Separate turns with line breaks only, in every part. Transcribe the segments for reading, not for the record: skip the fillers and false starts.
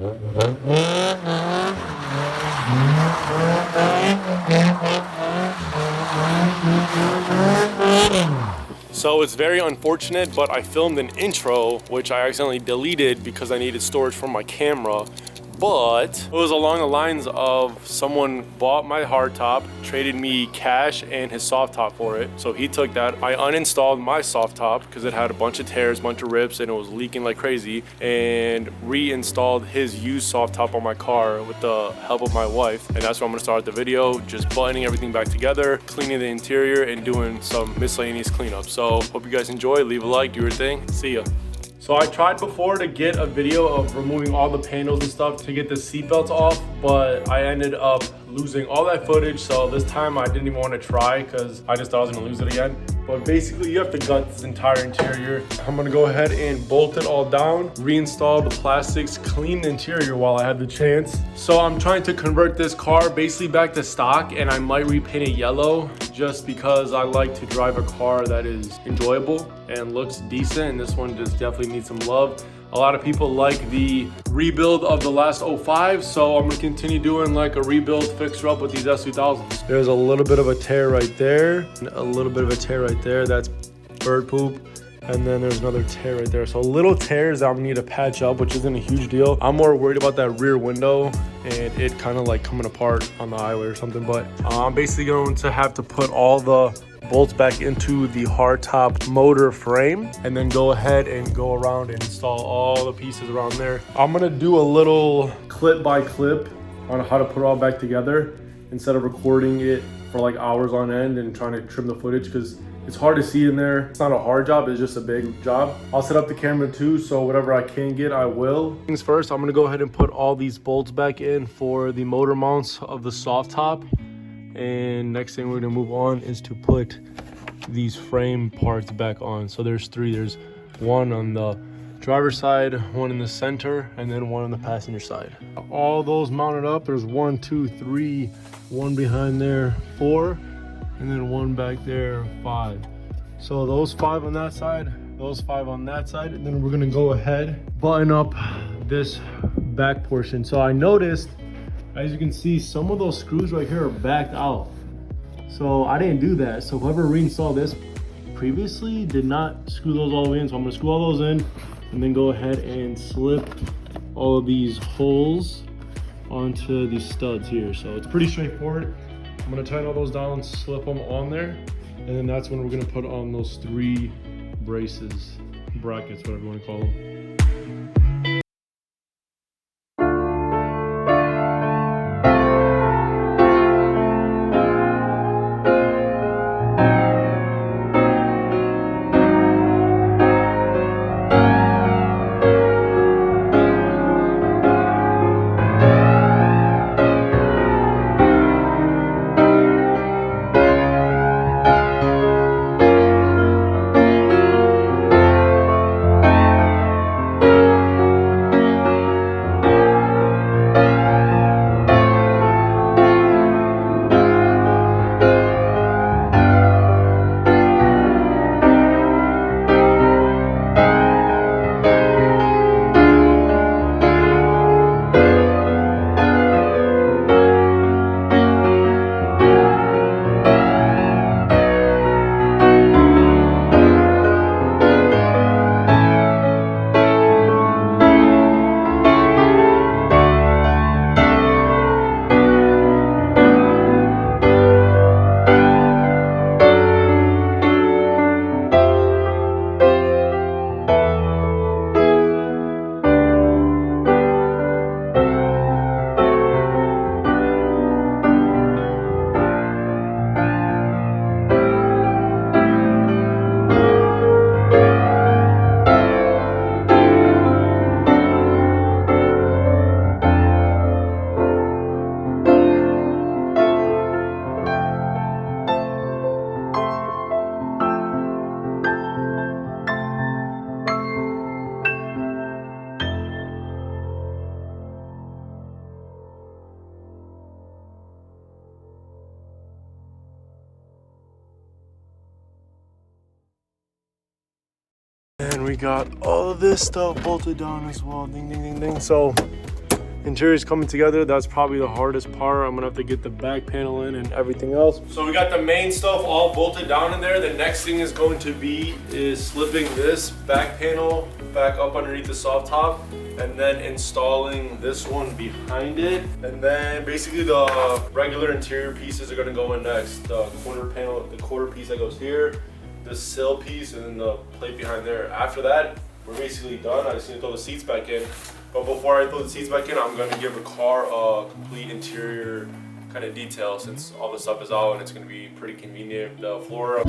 So it's very unfortunate, but I filmed an intro, which I accidentally deleted because I needed storage for my camera. But it was along the lines of someone bought my hardtop, traded me cash and his soft top for it. So he took that. I uninstalled my soft top because it had a bunch of tears, a bunch of rips, and it was leaking like crazy, and reinstalled his used soft top on my car with the help of my wife. And that's where I'm gonna start the video, just buttoning everything back together, cleaning the interior, and doing some miscellaneous cleanup. So hope you guys enjoy. Leave a like, do your thing. See ya. So I tried before to get a video of removing all the panels and stuff to get the seatbelts off, but I ended up losing all that footage. So this time I didn't even want to try because I just thought I was gonna lose it again. But basically you have to gut this entire interior. I'm gonna go ahead and bolt it all down, reinstall the plastics, clean the interior while I have the chance. So I'm trying to convert this car basically back to stock, and I might repaint it yellow just because I like to drive a car that is enjoyable and looks decent, and this one just definitely needs some love. A lot of people like the rebuild of the last 05, so I'm gonna continue doing like a rebuild fixer up with these S2000s. There's a little bit of a tear right there, a little bit of a tear right there. That's bird poop. And then there's another tear right there. So little tears that I'm gonna need to patch up, which isn't a huge deal. I'm more worried about that rear window and it kind of like coming apart on the highway or something. But I'm basically going to have to put all the bolts back into the hardtop motor frame and then go ahead and go around and install all the pieces around there. I'm gonna do a little clip by clip on how to put it all back together instead of recording it for like hours on end and trying to trim the footage, because it's hard to see in there. It's not a hard job, it's just a big job. I'll set up the camera too, so whatever I can get, I will. Things first, I'm gonna go ahead and put all these bolts back in for the motor mounts of the soft top. And next thing we're gonna move on is to put these frame parts back on. So there's three. There's one on the driver's side, one in the center, and then one on the passenger side. All those mounted up. There's 1, 2, 3, one behind there, 4, and then one back there, 5. So those 5 on that side, those 5 on that side, and then we're gonna go ahead, button up this back portion. So I noticed, as you can see, some of those screws right here are backed out. So I didn't do that. So whoever reinstalled this previously did not screw those all the way in. So I'm gonna screw all those in and then go ahead and slip all of these holes onto these studs here. So it's pretty straightforward. I'm gonna tighten all those down, slip them on there, and then that's when we're gonna put on those 3 braces, brackets, whatever you wanna call them. And we got all of this stuff bolted down as well. Ding, ding, ding, ding. So Interior is coming together. That's probably the hardest part. I'm gonna have to get the back panel in and everything else. So we got the main stuff all bolted down in there. The next thing is going to be slipping this back panel back up underneath the soft top, and then installing this one behind it. And then basically the regular interior pieces are gonna go in next. The corner panel, the quarter piece that goes here, the sill piece, and then the plate behind there. After that, we're basically done. I just need to throw the seats back in. But before I throw the seats back in, I'm gonna give the car a complete interior kind of detail, since all the stuff is out and it's gonna be pretty convenient. The floor.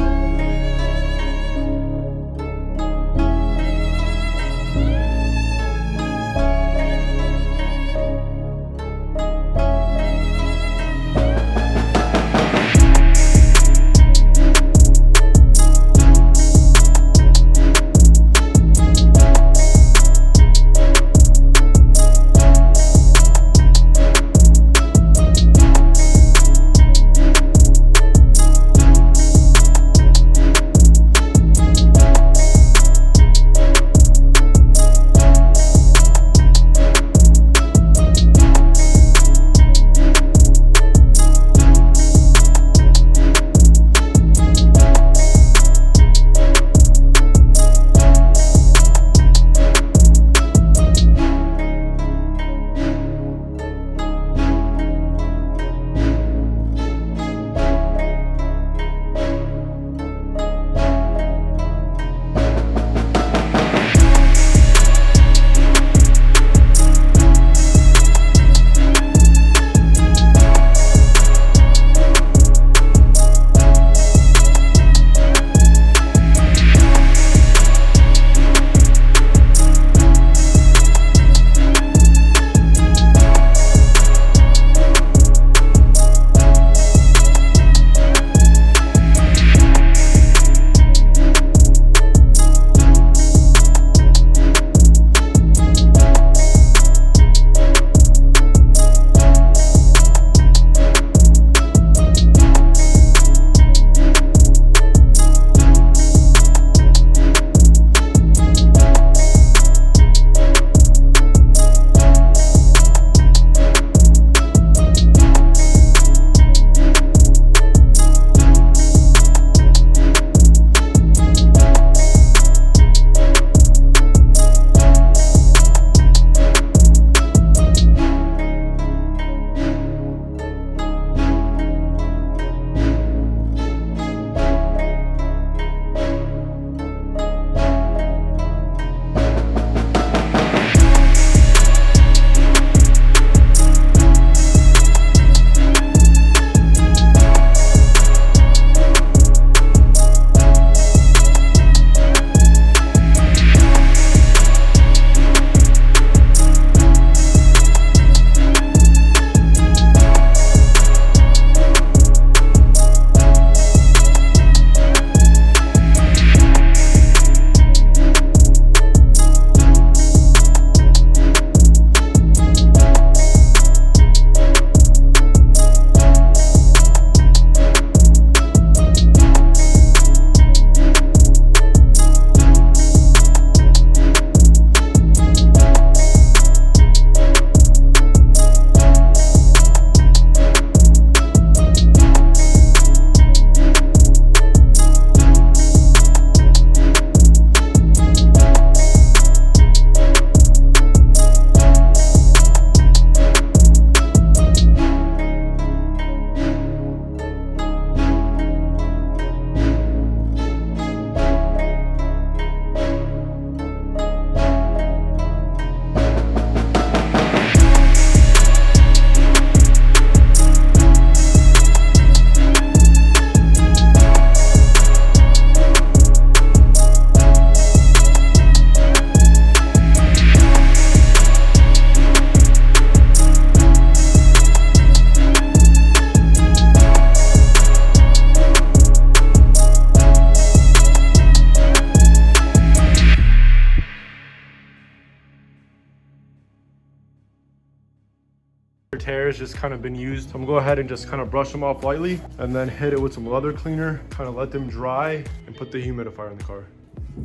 Tears just kind of been used. I'm gonna go ahead and just kind of brush them off lightly and then hit it with some leather cleaner, kind of let them dry and put the humidifier in the car.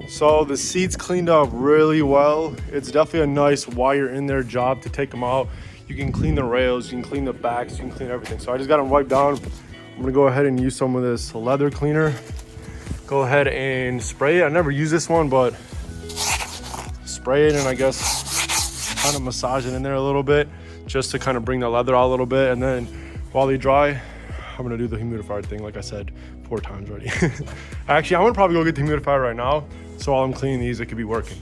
So the seats cleaned up really well. It's definitely a nice while you're in there job to take them out. You can clean the rails, you can clean the backs, you can clean everything. So I just got them wiped down. I'm gonna go ahead and use some of this leather cleaner. Go ahead and spray it. I never use this one, but spray it and I guess kind of massage it in there a little bit just to kind of bring the leather out a little bit. And then while they dry, I'm gonna do the humidifier thing, like I said 4 times already. Actually, I'm gonna probably go get the humidifier right now. So while I'm cleaning these, it could be working.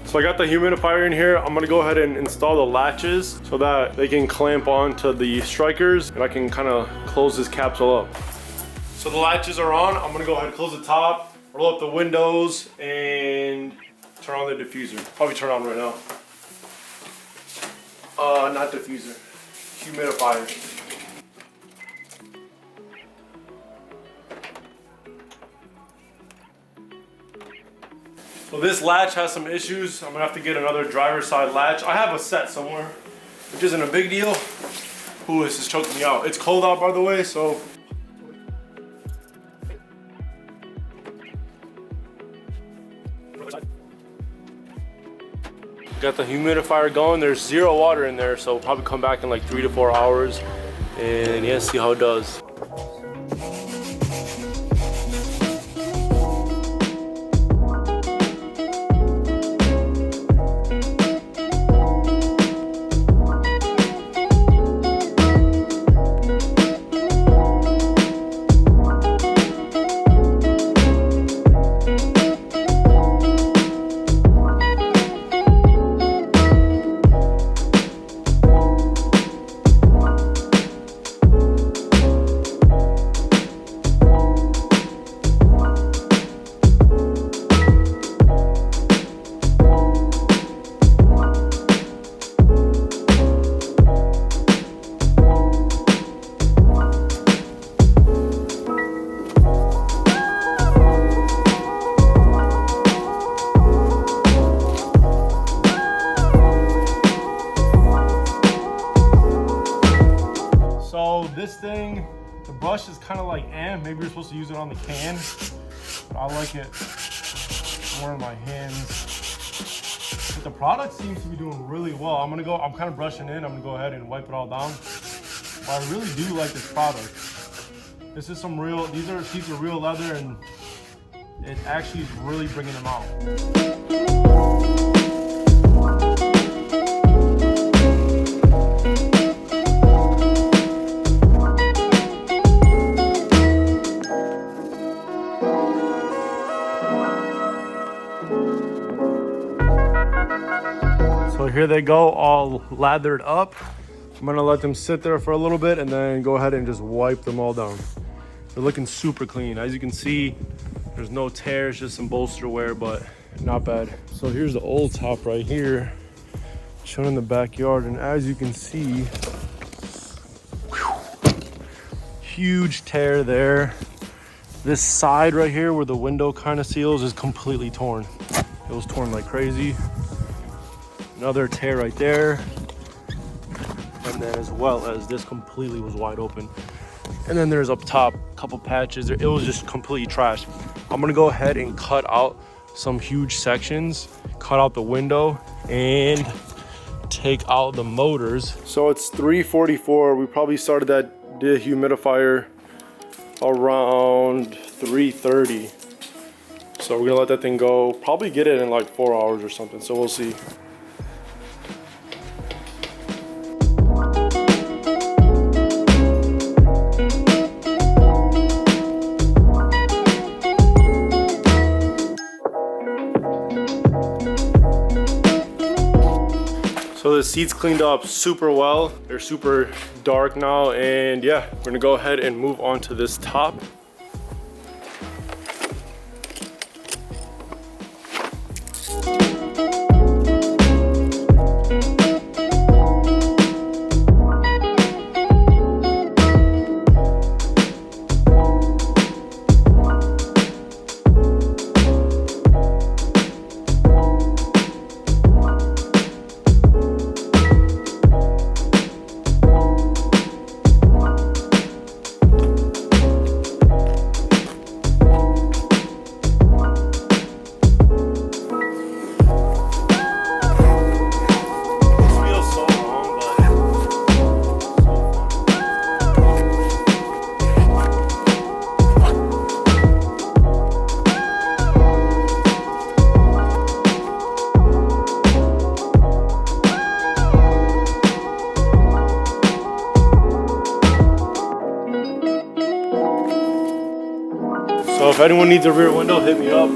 So I got the humidifier in here. I'm gonna go ahead and install the latches so that they can clamp onto the strikers and I can kind of close this capsule up. So the latches are on. I'm gonna go ahead and close the top, roll up the windows, and turn on the diffuser. Probably turn on right now. Not diffuser, humidifier. So this latch has some issues. I'm gonna have to get another driver's side latch. I have a set somewhere, which isn't a big deal. Ooh, this is choking me out. It's cold out, by the way, so. Got the humidifier going. There's 0 water in there, so probably come back in like 3 to 4 hours and yeah, see how it does. This thing, the brush is kind of like, maybe you're supposed to use it on the can, but I like it more in my hands. But the product seems to be doing really well. I'm kind of brushing in. I'm gonna go ahead and wipe it all down. But I really do like this product. This is some real, these are real leather, and it actually is really bringing them out. So here they go, all lathered up. I'm gonna let them sit there for a little bit and then go ahead and just wipe them all down. They're looking super clean. As you can see, there's no tears, just some bolster wear, but not bad. So here's the old top right here, shown in the backyard. And as you can see, huge tear there. This side right here where the window kind of seals is completely torn. It was torn like crazy. Another tear right there. And then as well as this completely was wide open. And then there's up top a couple patches. It was just completely trashed. I'm gonna go ahead and cut out some huge sections, cut out the window, and take out the motors. So it's 3:44. We probably started that dehumidifier around 3:30. So we're gonna let that thing go. Probably get it in like 4 hours or something. So we'll see. So the seats cleaned up super well. They're super dark now, and yeah, we're gonna go ahead and move on to this top. anyone needs a rear window, hit me up.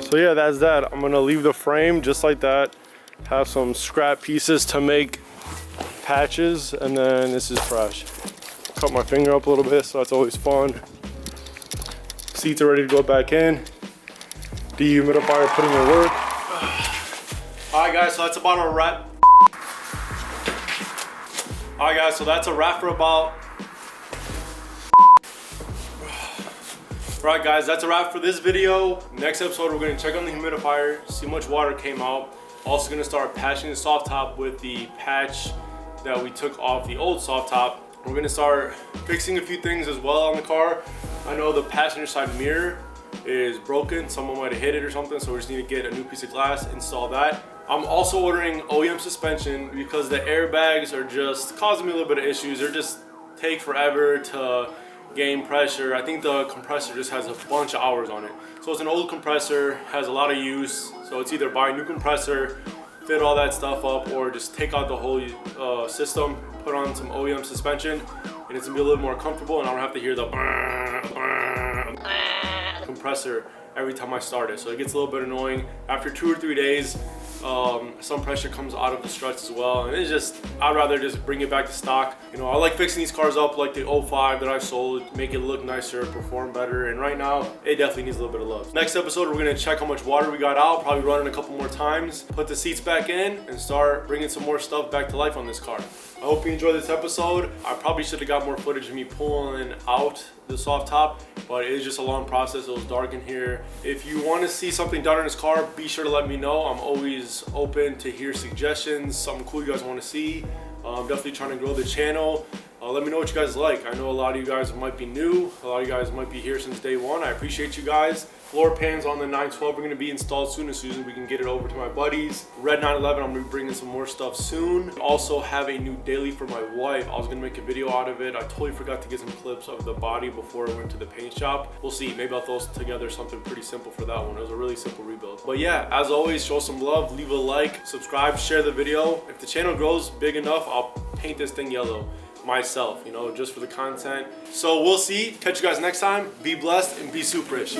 So yeah, that's that. I'm gonna leave the frame just like that. Have some scrap pieces to make patches, and then this is fresh. Cut my finger up a little bit, so that's always fun. Seats are ready to go back in. Dehumidifier putting in work. Alright guys, so that's about a wrap. Alright guys, so that's a wrap for about... Alright guys, that's a wrap for this video. Next episode, we're gonna check on the humidifier, see how much water came out. Also gonna start patching the soft top with the patch that we took off the old soft top. We're gonna start fixing a few things as well on the car. I know the passenger side mirror is broken. Someone might have hit it or something, so we just need to get a new piece of glass, install that. I'm also ordering OEM suspension because the airbags are just causing me a little bit of issues. They're just take forever to gain pressure. I think the compressor just has a bunch of hours on it. So it's an old compressor, has a lot of use. So it's either buy a new compressor, fit all that stuff up, or just take out the whole system, put on some OEM suspension, and it's gonna be a little more comfortable, and I don't have to hear the compressor every time I start it. So it gets a little bit annoying. After 2 or 3 days, some pressure comes out of the struts as well, and it's just, I'd rather just bring it back to stock. You know, I like fixing these cars up like the 05 that I sold, make it look nicer, perform better, and right now it definitely needs a little bit of love. Next episode, we're gonna check how much water we got out, probably run it a couple more times, put the seats back in, and start bringing some more stuff back to life on this car. I hope you enjoyed this episode. I probably should have got more footage of me pulling out the soft top, but it is just a long process. It was dark in here. If you want to see something done on this car, be sure to let me know. I'm always open to hear suggestions, something cool you guys want to see. I'm definitely trying to grow the channel. Let me know what you guys like. I know a lot of you guys might be new. A lot of you guys might be here since day one. I appreciate you guys. Floor pans on the 912 are going to be installed soon as we can get it over to my buddies. Red 911, I'm going to be bringing some more stuff soon. Also have a new daily for my wife. I was going to make a video out of it. I totally forgot to get some clips of the body before I went to the paint shop. We'll see. Maybe I'll throw together something pretty simple for that one. It was a really simple rebuild. But yeah, as always, show some love. Leave a like, subscribe, share the video. If the channel grows big enough, I'll paint this thing yellow myself, you know, just for the content. So we'll see. Catch you guys next time. Be blessed and be superish.